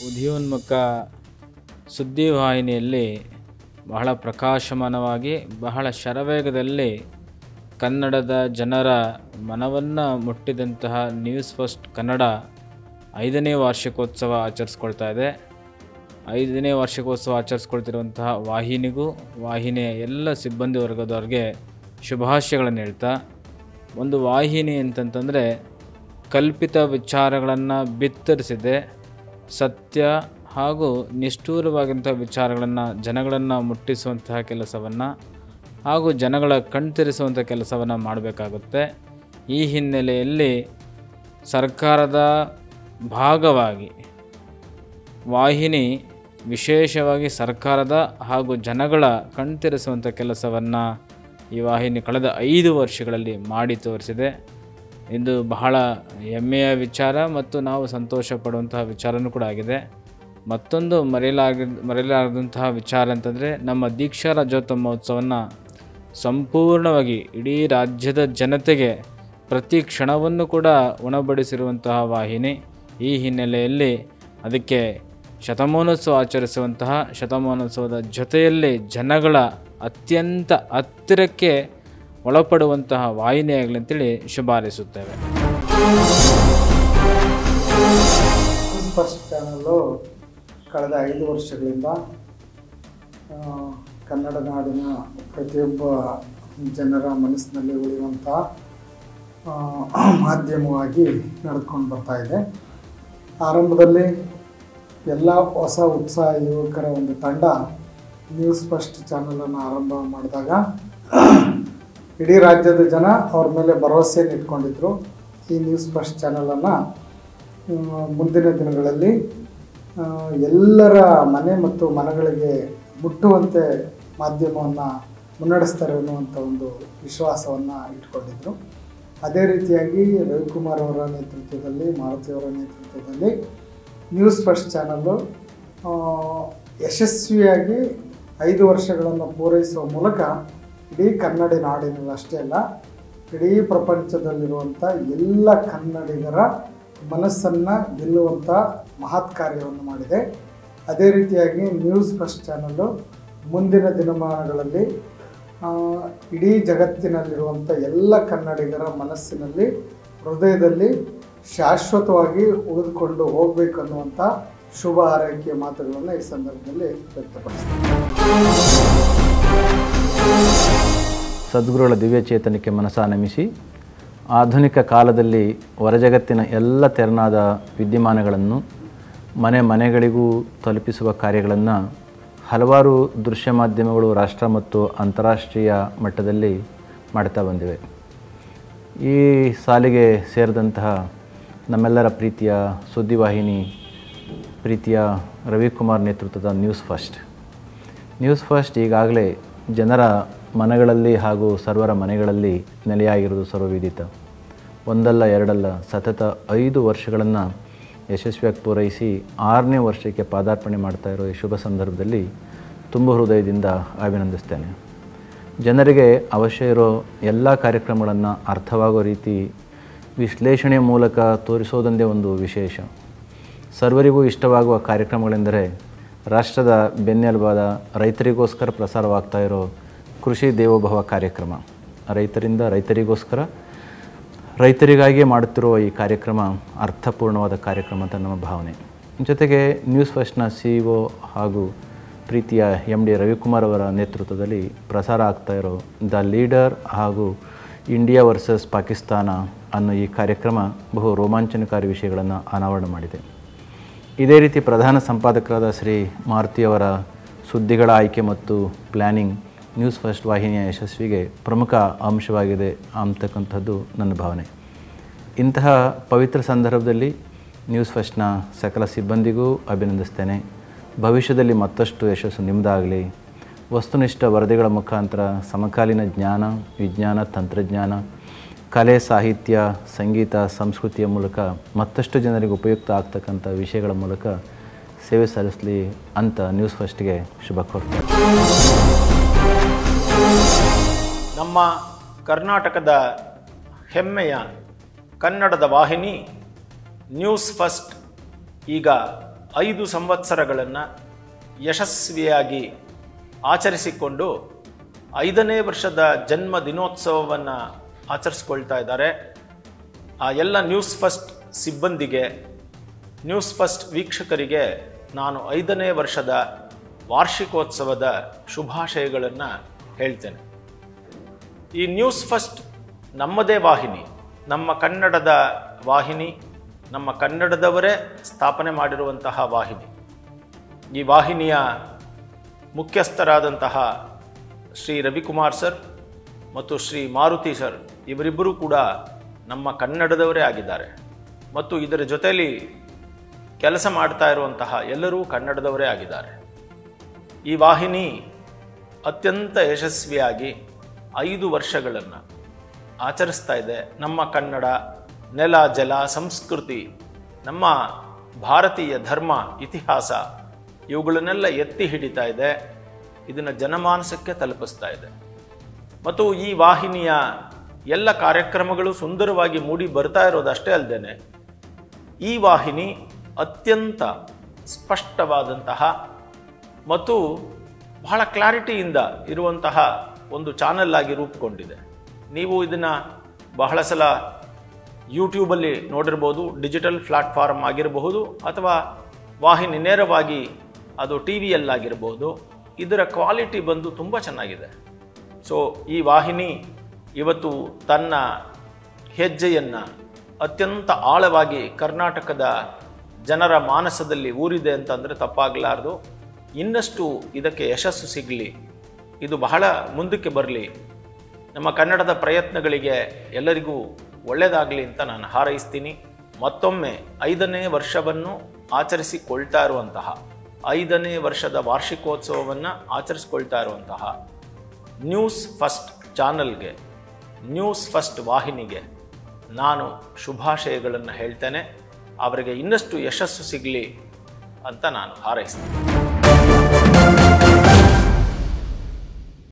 ಉದಯೋನ್ಮುಖ ಸುದ್ದಿವಾಹಿನಿಯಲ್ಲಿ ಬಹಳ ಪ್ರಕಾಶಮಾನವಾಗಿ ಬಹಳ ಶರವೇಗದಲ್ಲಿ ಕನ್ನಡದ ಜನರ ಮನವನ್ನು ಮುಟ್ಟಿದಂತಹ ನ್ಯೂಸ್ ಫಸ್ಟ್ ಕನ್ನಡ 5ನೇ ವಾರ್ಷಿಕೋತ್ಸವ ಆಚರಿಸ್ಕೊಳ್ತಾ ಇದೆ. 5ನೇ ವಾರ್ಷಿಕೋತ್ಸವ ಆಚರಿಸ್ಕೊಳ್ತಿರುವಂತಹ ವಾಹಿನಿಗೂ ವಾಹಿನಿಯ ಎಲ್ಲ ಸಿಬ್ಬಂದಿ ವರ್ಗದವ್ರಿಗೆ ಶುಭಾಶಯಗಳನ್ನು ಹೇಳ್ತಾ, ಒಂದು ವಾಹಿನಿ ಅಂತಂತಂದರೆ ಕಲ್ಪಿತ ವಿಚಾರಗಳನ್ನು ಬಿತ್ತರಿಸಿದೆ, ಸತ್ಯ ಹಾಗೂ ನಿಷ್ಠೂರವಾಗಿಂಥ ವಿಚಾರಗಳನ್ನು ಜನಗಳನ್ನು ಮುಟ್ಟಿಸುವಂತಹ ಕೆಲಸವನ್ನು ಹಾಗೂ ಜನಗಳ ಕಣ್ತೆರೆಸುವಂಥ ಕೆಲಸವನ್ನು ಮಾಡಬೇಕಾಗುತ್ತೆ. ಈ ಹಿನ್ನೆಲೆಯಲ್ಲಿ ಸರ್ಕಾರದ ಭಾಗವಾಗಿ ವಾಹಿನಿ ವಿಶೇಷವಾಗಿ ಸರ್ಕಾರದ ಹಾಗೂ ಜನಗಳ ಕಣ್ತೆರೆಸುವಂಥ ಕೆಲಸವನ್ನು ಈ ವಾಹಿನಿ ಕಳೆದ 5 ವರ್ಷಗಳಲ್ಲಿ ಮಾಡಿ ತೋರಿಸಿದೆ. ಇದು ಬಹಳ ಹೆಮ್ಮೆಯ ವಿಚಾರ ಮತ್ತು ನಾವು ಸಂತೋಷ ಪಡುವಂತಹ ವಿಚಾರವೂ ಕೂಡ ಆಗಿದೆ. ಮತ್ತೊಂದು ಮರೆಯಲಾಗದಂತಹ ವಿಚಾರ ಅಂತಂದರೆ, ನಮ್ಮ ದೀಕ್ಷಾ ರಾಜ್ಯೋತ್ಸವ ಮಹೋತ್ಸವವನ್ನು ಸಂಪೂರ್ಣವಾಗಿ ಇಡೀ ರಾಜ್ಯದ ಜನತೆಗೆ ಪ್ರತಿ ಕ್ಷಣವನ್ನು ಕೂಡ ಉಣಬಡಿಸಿರುವಂತಹ ವಾಹಿನಿ. ಈ ಹಿನ್ನೆಲೆಯಲ್ಲಿ ಅದಕ್ಕೆ ಶತಮಾನೋತ್ಸವ ಆಚರಿಸುವಂತಹ ಶತಮಾನೋತ್ಸವದ ಜೊತೆಯಲ್ಲಿ ಜನಗಳ ಅತ್ಯಂತ ಹತ್ತಿರಕ್ಕೆ ಒಳಪಡುವಂತಹ ವಾಹಿನಿಯಾಗಲಿ ಅಂತೇಳಿ ಶುಭಾರೈಸುತ್ತೇವೆ. ಫಸ್ಟ್ ಚಾನಲ್ಲು ಕಳೆದ 5 ವರ್ಷಗಳಿಂದ ಕನ್ನಡ ನಾಡಿನ ಪ್ರತಿಯೊಬ್ಬ ಜನರ ಮನಸ್ಸಿನಲ್ಲಿ ಉಳಿಯುವಂಥ ಮಾಧ್ಯಮವಾಗಿ ನಡೆದುಕೊಂಡು ಬರ್ತಾ ಇದೆ. ಆರಂಭದಲ್ಲಿ ಎಲ್ಲ ಹೊಸ ಉತ್ಸಾಹ ಯುವಕರ ಒಂದು ತಂಡ ನ್ಯೂಸ್ ಫಸ್ಟ್ ಚಾನಲನ್ನು ಆರಂಭ ಮಾಡಿದಾಗ ಇಡೀ ರಾಜ್ಯದ ಜನ ಅವ್ರ ಮೇಲೆ ಭರವಸೆಯನ್ನು ಇಟ್ಕೊಂಡಿದ್ರು. ಈ ನ್ಯೂಸ್ ಫಸ್ಟ್ ಚಾನಲನ್ನು ಮುಂದಿನ ದಿನಗಳಲ್ಲಿ ಎಲ್ಲರ ಮನೆ ಮತ್ತು ಮನಗಳಿಗೆ ಮುಟ್ಟುವಂತೆ ಮಾಧ್ಯಮವನ್ನು ಮುನ್ನಡೆಸ್ತಾರೆ ಅನ್ನುವಂಥ ಒಂದು ವಿಶ್ವಾಸವನ್ನು ಇಟ್ಕೊಂಡಿದ್ರು. ಅದೇ ರೀತಿಯಾಗಿ ರವಿಕುಮಾರ್ ಅವರ ನೇತೃತ್ವದಲ್ಲಿ, ಮಾರುತಿಯವರ ನೇತೃತ್ವದಲ್ಲಿ ನ್ಯೂಸ್ ಫಸ್ಟ್ ಚಾನಲ್ಲು ಯಶಸ್ವಿಯಾಗಿ 5 ವರ್ಷಗಳನ್ನು ಪೂರೈಸುವ ಮೂಲಕ ಇಡೀ ಕನ್ನಡ ನಾಡಿನಲ್ಲಿ ಅಷ್ಟೇ ಅಲ್ಲ, ಇಡೀ ಪ್ರಪಂಚದಲ್ಲಿರುವಂಥ ಎಲ್ಲ ಕನ್ನಡಿಗರ ಮನಸ್ಸನ್ನು ಗೆಲ್ಲುವಂಥ ಮಹತ್ ಕಾರ್ಯವನ್ನು ಮಾಡಿದೆ. ಅದೇ ರೀತಿಯಾಗಿ ನ್ಯೂಸ್ ಫಸ್ಟ್ ಚಾನಲ್ಲು ಮುಂದಿನ ದಿನಮಾನಗಳಲ್ಲಿ ಇಡೀ ಜಗತ್ತಿನಲ್ಲಿರುವಂಥ ಎಲ್ಲ ಕನ್ನಡಿಗರ ಮನಸ್ಸಿನಲ್ಲಿ, ಹೃದಯದಲ್ಲಿ ಶಾಶ್ವತವಾಗಿ ಉಳಿದುಕೊಂಡು ಹೋಗಬೇಕು ಅನ್ನುವಂಥ ಶುಭ ಹಾರೈಕೆಯ ಮಾತುಗಳನ್ನು ಈ ಸಂದರ್ಭದಲ್ಲಿ ವ್ಯಕ್ತಪಡಿಸ್ತೀನಿ. ಸದ್ಗುರುಗಳ ದಿವ್ಯ ಚೇತನಕ್ಕೆ ಮನಸ ನಮಿಸಿ, ಆಧುನಿಕ ಕಾಲದಲ್ಲಿ ಹೊರಜಗತ್ತಿನ ಎಲ್ಲ ತೆರನಾದ ವಿದ್ಯಮಾನಗಳನ್ನು ಮನೆಗಳಿಗೂ ತಲುಪಿಸುವ ಕಾರ್ಯಗಳನ್ನು ಹಲವಾರು ದೃಶ್ಯ ಮಾಧ್ಯಮಗಳು ರಾಷ್ಟ್ರ ಮತ್ತು ಅಂತಾರಾಷ್ಟ್ರೀಯ ಮಟ್ಟದಲ್ಲಿ ಮಾಡ್ತಾ ಬಂದಿವೆ. ಈ ಸಾಲಿಗೆ ಸೇರಿದಂತಹ ನಮ್ಮೆಲ್ಲರ ಪ್ರೀತಿಯ ಸುದ್ದಿವಾಹಿನಿ, ಪ್ರೀತಿಯ ರವಿಕುಮಾರ್ ನೇತೃತ್ವದ ನ್ಯೂಸ್ ಫಸ್ಟ್ ಈಗಾಗಲೇ ಜನರ ಮನಗಳಲ್ಲಿ ಹಾಗೂ ಸರ್ವರ ಮನೆಗಳಲ್ಲಿ ನೆಲೆಯಾಗಿರುವುದು ಸರ್ವವಿದಿತ. ಒಂದಲ್ಲ ಎರಡಲ್ಲ, ಸತತ 5 ವರ್ಷಗಳನ್ನು ಯಶಸ್ವಿಯಾಗಿ ಪೂರೈಸಿ 6ನೇ ವರ್ಷಕ್ಕೆ ಪಾದಾರ್ಪಣೆ ಮಾಡ್ತಾ ಇರೋ ಈ ಶುಭ ಸಂದರ್ಭದಲ್ಲಿ ತುಂಬ ಹೃದಯದಿಂದ ಅಭಿನಂದಿಸ್ತೇನೆ. ಜನರಿಗೆ ಅವಶ್ಯ ಇರೋ ಎಲ್ಲ ಕಾರ್ಯಕ್ರಮಗಳನ್ನು ಅರ್ಥವಾಗೋ ರೀತಿ ವಿಶ್ಲೇಷಣೆಯ ಮೂಲಕ ತೋರಿಸೋದೊಂದೇ ಒಂದು ವಿಶೇಷ. ಸರ್ವರಿಗೂ ಇಷ್ಟವಾಗುವ ಕಾರ್ಯಕ್ರಮಗಳೆಂದರೆ ರಾಷ್ಟ್ರದ ಬೆನ್ನೆಲುಬಾದ ರೈತರಿಗೋಸ್ಕರ ಪ್ರಸಾರವಾಗ್ತಾ ಇರೋ ಕೃಷಿ ದೇವೋಭವ ಕಾರ್ಯಕ್ರಮ. ರೈತರಿಂದ ರೈತರಿಗೋಸ್ಕರ, ರೈತರಿಗಾಗಿಯೇ ಮಾಡುತ್ತಿರುವ ಈ ಕಾರ್ಯಕ್ರಮ ಅರ್ಥಪೂರ್ಣವಾದ ಕಾರ್ಯಕ್ರಮ ಅಂತ ನಮ್ಮ ಭಾವನೆ. ಜೊತೆಗೆ ನ್ಯೂಸ್ ಫಸ್ಟ್ನ CEO ಹಾಗೂ ಪ್ರೀತಿಯ MD ರವಿಕುಮಾರ್ ಅವರ ನೇತೃತ್ವದಲ್ಲಿ ಪ್ರಸಾರ ಆಗ್ತಾ ಇರೋ ದ ಲೀಡರ್ ಹಾಗೂ ಇಂಡಿಯಾ ವರ್ಸಸ್ ಪಾಕಿಸ್ತಾನ ಅನ್ನೋ ಈ ಕಾರ್ಯಕ್ರಮ ಬಹು ರೋಮಾಂಚನಕಾರಿ ವಿಷಯಗಳನ್ನು ಅನಾವರಣ ಮಾಡಿದೆ. ಇದೇ ರೀತಿ ಪ್ರಧಾನ ಸಂಪಾದಕರಾದ ಶ್ರೀ ಮಾರುತಿಯವರ ಸುದ್ದಿಗಳ ಆಯ್ಕೆ ಮತ್ತು ಪ್ಲ್ಯಾನಿಂಗ್ ನ್ಯೂಸ್ ಫಸ್ಟ್ ವಾಹಿನಿಯ ಯಶಸ್ವಿಗೆ ಪ್ರಮುಖ ಅಂಶವಾಗಿದೆ ಅಂತಕ್ಕಂಥದ್ದು ನನ್ನ ಭಾವನೆ. ಇಂತಹ ಪವಿತ್ರ ಸಂದರ್ಭದಲ್ಲಿ ನ್ಯೂಸ್ ಫಸ್ಟ್ನ ಸಕಲ ಸಿಬ್ಬಂದಿಗೂ ಅಭಿನಂದಿಸ್ತೇನೆ. ಭವಿಷ್ಯದಲ್ಲಿ ಮತ್ತಷ್ಟು ಯಶಸ್ಸು ನಿಮ್ಮದಾಗಲಿ. ವಸ್ತುನಿಷ್ಠ ವರದಿಗಳ ಮುಖಾಂತರ ಸಮಕಾಲೀನ ಜ್ಞಾನ, ವಿಜ್ಞಾನ, ತಂತ್ರಜ್ಞಾನ, ಕಲೆ, ಸಾಹಿತ್ಯ, ಸಂಗೀತ, ಸಂಸ್ಕೃತಿಯ ಮೂಲಕ ಮತ್ತಷ್ಟು ಜನರಿಗೆ ಉಪಯುಕ್ತ ಆಗ್ತಕ್ಕಂಥ ವಿಷಯಗಳ ಮೂಲಕ ಸೇವೆ ಸಲ್ಲಿಸಲಿ ಅಂತ ನ್ಯೂಸ್ ಫಸ್ಟ್ಗೆ ಶುಭ ಕೋರ್ತೇನೆ. ನಮ್ಮ ಕರ್ನಾಟಕದ ಹೆಮ್ಮೆಯ ಕನ್ನಡದ ವಾಹಿನಿ ನ್ಯೂಸ್ ಫಸ್ಟ್ ಈಗ 5 ಸಂವತ್ಸರಗಳನ್ನು ಯಶಸ್ವಿಯಾಗಿ ಆಚರಿಸಿಕೊಂಡು 5ನೇ ವರ್ಷದ ಜನ್ಮ ದಿನೋತ್ಸವವನ್ನು ಆಚರಿಸ್ಕೊಳ್ತಾ ಇದ್ದಾರೆ. ಆ ಎಲ್ಲ ನ್ಯೂಸ್ ಫಸ್ಟ್ ಸಿಬ್ಬಂದಿಗೆ, ನ್ಯೂಸ್ ಫಸ್ಟ್ ವೀಕ್ಷಕರಿಗೆ ನಾನು 5ನೇ ವರ್ಷದ ವಾರ್ಷಿಕೋತ್ಸವದ ಶುಭಾಶಯಗಳನ್ನು ಹೇಳ್ತೇನೆ. ಈ ನ್ಯೂಸ್ ಫಸ್ಟ್ ನಮ್ಮದೇ ವಾಹಿನಿ, ನಮ್ಮ ಕನ್ನಡದ ವಾಹಿನಿ, ನಮ್ಮ ಕನ್ನಡದವರೇ ಸ್ಥಾಪನೆ ಮಾಡಿರುವಂತಹ ವಾಹಿನಿ. ಈ ವಾಹಿನಿಯ ಮುಖ್ಯಸ್ಥರಾದಂತಹ ಶ್ರೀ ರವಿಕುಮಾರ್ ಸರ್ ಮತ್ತು ಶ್ರೀ ಮಾರುತಿ ಸರ್ ಇವರಿಬ್ಬರೂ ಕೂಡ ನಮ್ಮ ಕನ್ನಡದವರೇ ಆಗಿದ್ದಾರೆ. ಮತ್ತು ಇದರ ಜೊತೆಯಲ್ಲಿ ಕೆಲಸ ಮಾಡ್ತಾ ಇರುವಂತಹ ಎಲ್ಲರೂ ಕನ್ನಡದವರೇ ಆಗಿದ್ದಾರೆ. ಈ ವಾಹಿನಿ ಅತ್ಯಂತ ಯಶಸ್ವಿಯಾಗಿ 5 ವರ್ಷಗಳನ್ನು ಆಚರಿಸ್ತಾ ಇದೆ. ನಮ್ಮ ಕನ್ನಡ ನೆಲ, ಜಲ, ಸಂಸ್ಕೃತಿ, ನಮ್ಮ ಭಾರತೀಯ ಧರ್ಮ, ಇತಿಹಾಸ ಇವುಗಳನ್ನೆಲ್ಲ ಎತ್ತಿ ಹಿಡಿತಾ ಇದೆ. ಇದನ್ನು ಜನಮಾನಸಕ್ಕೆ ತಲುಪಿಸ್ತಾ ಇದೆ. ಮತ್ತು ಈ ವಾಹಿನಿಯ ಎಲ್ಲ ಕಾರ್ಯಕ್ರಮಗಳು ಸುಂದರವಾಗಿ ಮೂಡಿ ಬರ್ತಾ ಇರೋದಷ್ಟೇ ಅಲ್ಲದೆ ಈ ವಾಹಿನಿ ಅತ್ಯಂತ ಸ್ಪಷ್ಟವಾದಂತಹ ಮತ್ತು ಬಹಳ ಕ್ಲಾರಿಟಿಯಿಂದ ಇರುವಂತಹ ಒಂದು ಚಾನಲ್ ಆಗಿ ರೂಪುಗೊಂಡಿದೆ. ನೀವು ಇದನ್ನು ಬಹಳ ಸಲ ಯೂಟ್ಯೂಬಲ್ಲಿ ನೋಡಿರ್ಬೋದು, ಡಿಜಿಟಲ್ ಪ್ಲಾಟ್ಫಾರ್ಮ್ ಆಗಿರಬಹುದು ಅಥವಾ ವಾಹಿನಿ ನೇರವಾಗಿ ಅದು ಟಿ ವಿಯಲ್ಲಾಗಿರ್ಬೋದು. ಇದರ ಕ್ವಾಲಿಟಿ ಬಂದು ತುಂಬ ಚೆನ್ನಾಗಿದೆ. ಸೊ ಈ ವಾಹಿನಿ ಇವತ್ತು ತನ್ನ ಹೆಜ್ಜೆಯನ್ನು ಅತ್ಯಂತ ಆಳವಾಗಿ ಕರ್ನಾಟಕದ ಜನರ ಮಾನಸದಲ್ಲಿ ಊರಿದೆ ಅಂತಂದರೆ ತಪ್ಪಾಗಲಾರದು. ಇನ್ನಷ್ಟು ಇದಕ್ಕೆ ಯಶಸ್ಸು ಸಿಗಲಿ, ಇದು ಬಹಳ ಮುಂದಕ್ಕೆ ಬರಲಿ, ನಮ್ಮ ಕನ್ನಡದ ಪ್ರಯತ್ನಗಳಿಗೆ ಎಲ್ಲರಿಗೂ ಒಳ್ಳೆಯದಾಗಲಿ ಅಂತ ನಾನು ಹಾರೈಸ್ತೀನಿ. ಮತ್ತೊಮ್ಮೆ 5ನೇ ವರ್ಷವನ್ನು ಆಚರಿಸಿಕೊಳ್ತಾ ಇರುವಂತಹ 5ನೇ ವರ್ಷದ ವಾರ್ಷಿಕೋತ್ಸವವನ್ನು ಆಚರಿಸ್ಕೊಳ್ತಾ ಇರುವಂತಹ ನ್ಯೂಸ್ ಫಸ್ಟ್ ಚಾನಲ್ಗೆ, ನ್ಯೂಸ್ ಫಸ್ಟ್ ವಾಹಿನಿಗೆ ನಾನು ಶುಭಾಶಯಗಳನ್ನು ಹೇಳ್ತೇನೆ. ಅವರಿಗೆ ಇನ್ನಷ್ಟು ಯಶಸ್ಸು ಸಿಗಲಿ ಅಂತ ನಾನು ಹಾರೈಸ್ತೀನಿ.